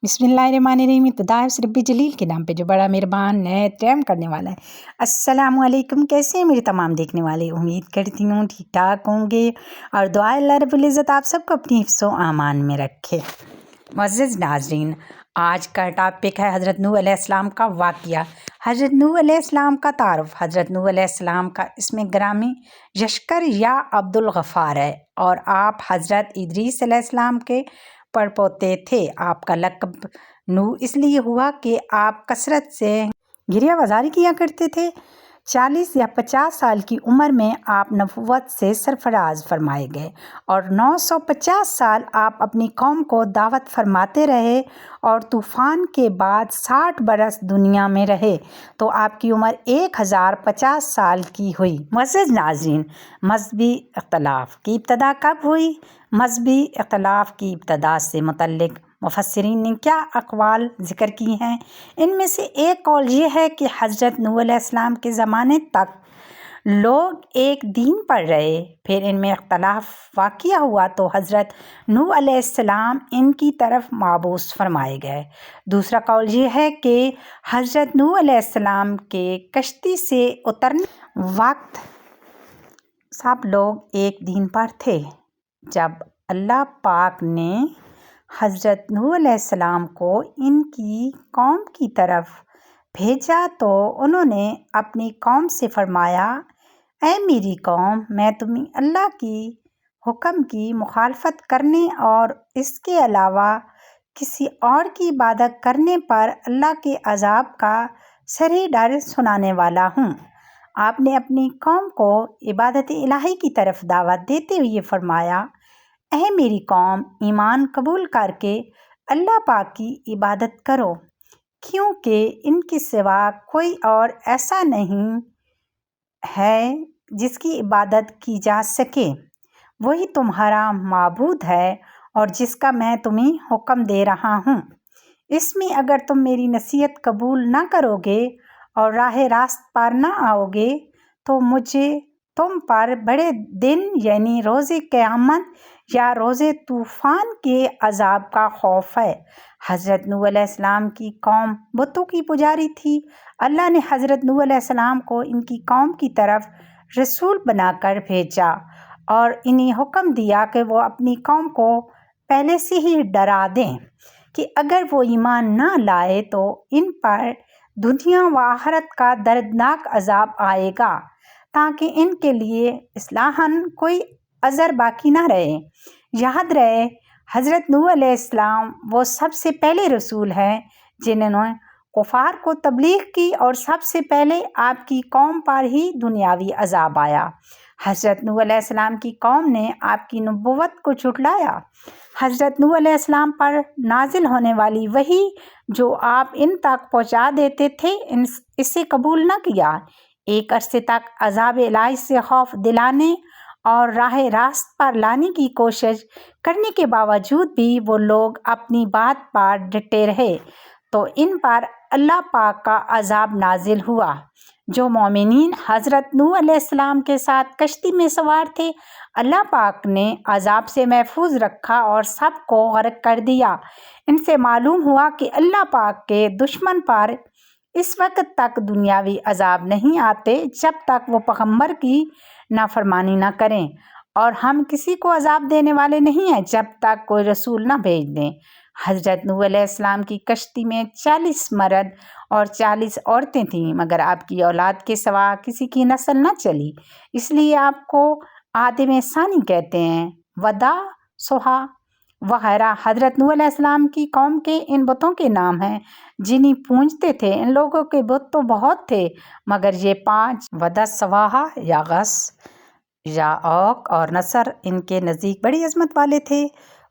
बिस्मिल्लाहिर्रहमानिर्रहीम। इब्तिदा है रब्बी जलील के नाम पे जो बड़ा मेहरबान है रहम करने वाला है। अस्सलामु अलैकुम। कैसे हैं मेरे तमाम देखने वाले? उम्मीद करती हूँ ठीक ठाक होंगे और दुआ अल्लाह रब्बुल इज़्ज़त आप सबको अपनी हिफ्ज़ो आमान में रखे। मुअज़्ज़िज़ नाज़रीन, आज का टॉपिक है हज़रत नूह अलैहिस्सलाम का वाक़या। हज़रत नूह अलैहिस्सलाम का तारुफ़। हज़रत नूह अलैहिस्सलाम का इसमें ग्रामी यशकर या अब्दुल गफ़ार है और आप हज़रत इदरीस अलैहिस्सलाम के पड़पोते थे। आपका लक़ब नूह इसलिए हुआ कि आप कसरत से गिरियाबाज़ारी किया करते थे। 40 या 50 साल की उम्र में आप नबुव्वत से सरफराज फरमाए गए और 950 साल आप अपनी कौम को दावत फरमाते रहे और तूफ़ान के बाद 60 बरस दुनिया में रहे तो आपकी उम्र 1050 साल की हुई। मुअज़्ज़िज़ नाज़रीन, मज़हबी इख्तलाफ की इब्तदा कब हुई? मज़हबी इख्तलाफ की इब्तदा से मुतल्लिक़ मुफस्सिरीन ने क्या अक़वाल ज़िक्र की हैं। इनमें से एक कौल ये है कि हज़रत नूह अलैहिस्सलाम के ज़माने तक लोग एक दीन पर रहे, फिर इनमें इख्तलाफ वाक़िया हुआ तो हज़रत नूह अलैहिस्सलाम इनकी तरफ माबूस फरमाए गए। दूसरा कौल ये है कि हज़रत नूह अलैहिस्सलाम के कश्ती से उतरने वक्त सब लोग एक दीन पर थे। जब अल्लाह पाक ने हज़रत नूह अलैहिस्सलाम को इनकी कौम की तरफ भेजा तो उन्होंने अपनी कौम से फरमाया, ऐ मेरी कौम, मैं तुम्हें अल्लाह की हुक्म की मुखालफत करने और इसके अलावा किसी और की इबादत करने पर अल्लाह के अज़ाब का सरी डर सुनाने वाला हूँ। आपने अपनी कौम को इबादत इलाही की तरफ दावत देते हुए फरमाया, ऐ मेरी कौम, ईमान कबूल करके अल्लाह पाक की इबादत करो क्योंकि इनके सिवा कोई और ऐसा नहीं है जिसकी इबादत की जा सके। वही तुम्हारा माबूद है और जिसका मैं तुम्हें हुक्म दे रहा हूँ। इसमें अगर तुम मेरी नसीहत कबूल ना करोगे और राह रास्त पर ना आओगे तो मुझे तुम पर बड़े दिन यानी रोज़े क़यामत या रोज़े तूफ़ान के अज़ाब का खौफ है। हज़रत नूह अलैहिस्सलाम की कौम बुतों की पुजारी थी। अल्लाह ने हज़रत नूह अलैहिस्सलाम को इनकी कौम की तरफ रसूल बनाकर भेजा और इन्हें हुक्म दिया कि वो अपनी कौम को पहले से ही डरा दें कि अगर वो ईमान ना लाए तो इन पर दुनिया व आखिरत का दर्दनाक अज़ाब आएगा ताकि इनके लिए इस्लाहन कोई अज़र बाकी ना रहे। याद रहे, हज़रत नूह अलैहिस्सलाम वो सबसे पहले रसूल हैं जिन्होंने कुफार को तबलीग की और सबसे पहले आपकी कौम पर ही दुनियावी अज़ाब आया। हज़रत नूह अलैहिस्सलाम की कौम ने आपकी नबुव्वत को झुटलाया। हज़रत नूह अलैहिस्सलाम पर नाजिल होने वाली वही जो आप इन तक पहुँचा देते थे इसे कबूल न किया। एक अरसे तक अज़ाब इलाही से खौफ दिलाने और राह रास्त पर लाने की कोशिश करने के बावजूद भी वो लोग अपनी बात पर डटे रहे तो इन पर अल्लाह पाक का अज़ाब नाजिल हुआ। जो मोमिनीन हज़रत नूह अलैहिस्सलाम के साथ कश्ती में सवार थे, अल्लाह पाक ने अज़ाब से महफूज रखा और सब को गर्क कर दिया। इनसे मालूम हुआ कि अल्लाह पाक के दुश्मन पर इस वक्त तक दुनियावी अज़ाब नहीं आते जब तक वो पैगम्बर की नाफरमानी ना करें और हम किसी को अज़ाब देने वाले नहीं हैं जब तक कोई रसूल ना भेज दें। हज़रत नूह अलैहिस्सलाम की कश्ती में 40 मर्द और 40 औरतें थीं, मगर आपकी औलाद के सिवा किसी की नस्ल न चली, इसलिए आपको आदम सानी कहते हैं। वदा, सोहा वगैरह हज़रत नूह अलैहिस्सलाम की कौम के इन बुतों के नाम हैं जिन्हें पूजते थे। इन लोगों के बुत तो बहुत थे मगर ये 5 वदा, सवाहा या गस या औक और नसर इनके नज़दीक बड़ी अजमत वाले थे।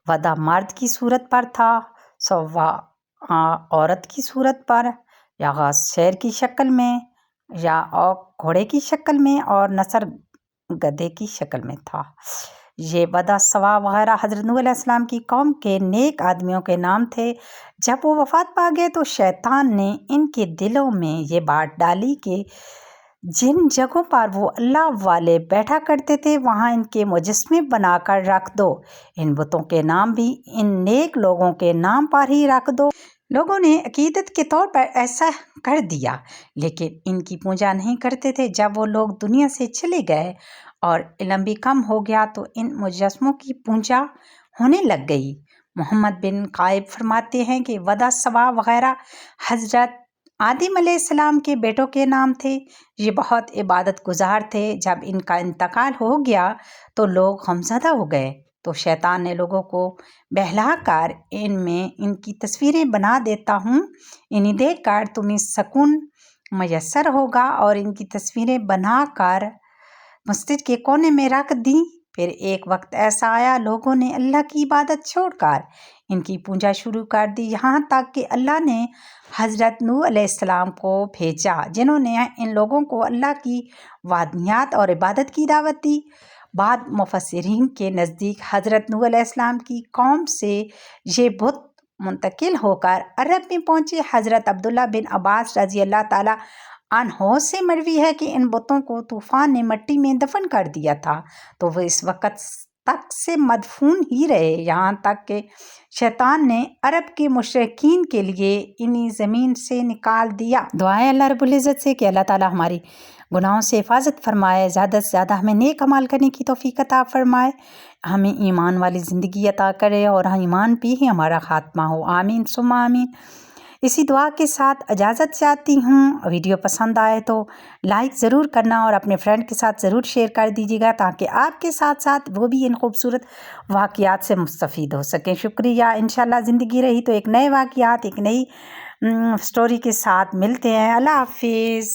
वदा मर्द की सूरत पर था, सवा औरत की सूरत पर, या गस शेर की शक्ल में, या औक घोड़े की शक्ल में और नसर गधे की शक्ल में था। ये वदा, सवा वगैरह हज़रत नूह अलैहिस्सलाम की कौम के नेक आदमियों के नाम थे। जब वो वफ़ात पा गए तो शैतान ने इनके दिलों में ये बात डाली कि जिन जगहों पर वो अल्लाह वाले बैठा करते थे वहाँ इनके मुजस्मे बनाकर रख दो। इन बुतों के नाम भी इन नेक लोगों के नाम पर ही रख दो। लोगों ने अकीदत के तौर पर ऐसा कर दिया, लेकिन इनकी पूजा नहीं करते थे। जब वो लोग दुनिया से चले गए और इल्म भी कम हो गया तो इन मुजस्मों की पूजा होने लग गई। मोहम्मद बिन कायब फरमाते हैं कि वदा सवा वगैरह हजरत आदम अलैहिस्सलाम के बेटों के नाम थे। ये बहुत इबादत गुजार थे। जब इनका इंतकाल हो गया तो लोग गमज़दा हो गए, तो शैतान ने लोगों को बहला कर इनमें इनकी तस्वीरें बना देता हूँ, इन्हें देख कर तुम्हें सुकून मैसर होगा, और इनकी तस्वीरें बना कर मस्जिद के कोने में रख दी। फिर एक वक्त ऐसा आया, लोगों ने अल्लाह की इबादत छोड़कर इनकी पूजा शुरू कर दी, यहाँ तक कि अल्लाह ने हज़रत नूह अलैहिस्सलाम को भेजा, जिन्होंने इन लोगों को अल्लाह की वादनियात और इबादत की दावत दी। बाद मुफस्सिरीन के नज़दीक हज़रत नूह अलैहिस्सलाम की कौम से ये बुत मुंतकिल होकर अरब में पहुँचे। हज़रत अब्दुल्ला बिन अब्बास रज़ी अल्लाह ताला अन्हो से मरवी है कि इन बुतों को तूफ़ान ने मिट्टी में दफन कर दिया था, तो वो इस वक़्त तक से मदफून ही रहे, यहाँ तक कि शैतान ने अरब के मुशरिकीन के लिए इन्हीं ज़मीन से निकाल दिया। दुआ है अल्लाह रब्बुल इज़्ज़त से कि अल्लाह ताला हमारी गुनाहों से हिफाजत फरमाए, ज़्यादा से ज़्यादा हमें नेक अमाल करने की तौफ़ीक अता फरमाए, हमें ईमान वाली ज़िंदगी अता करे और ईमान पे ही हमारा ख़ात्मा हो। आमीन सुम्मा आमीन। इसी दुआ के साथ इजाज़त चाहती हूँ। वीडियो पसंद आए तो लाइक ज़रूर करना और अपने फ्रेंड के साथ ज़रूर शेयर कर दीजिएगा, ताकि आपके साथ साथ वो भी इन खूबसूरत वाक़यात से मुस्तफ़ीद हो सकें। शुक्रिया। इंशाल्लाह ज़िंदगी रही तो एक नए वाक़यात, एक नई स्टोरी के साथ मिलते हैं। अल्लाह हाफ़िज़।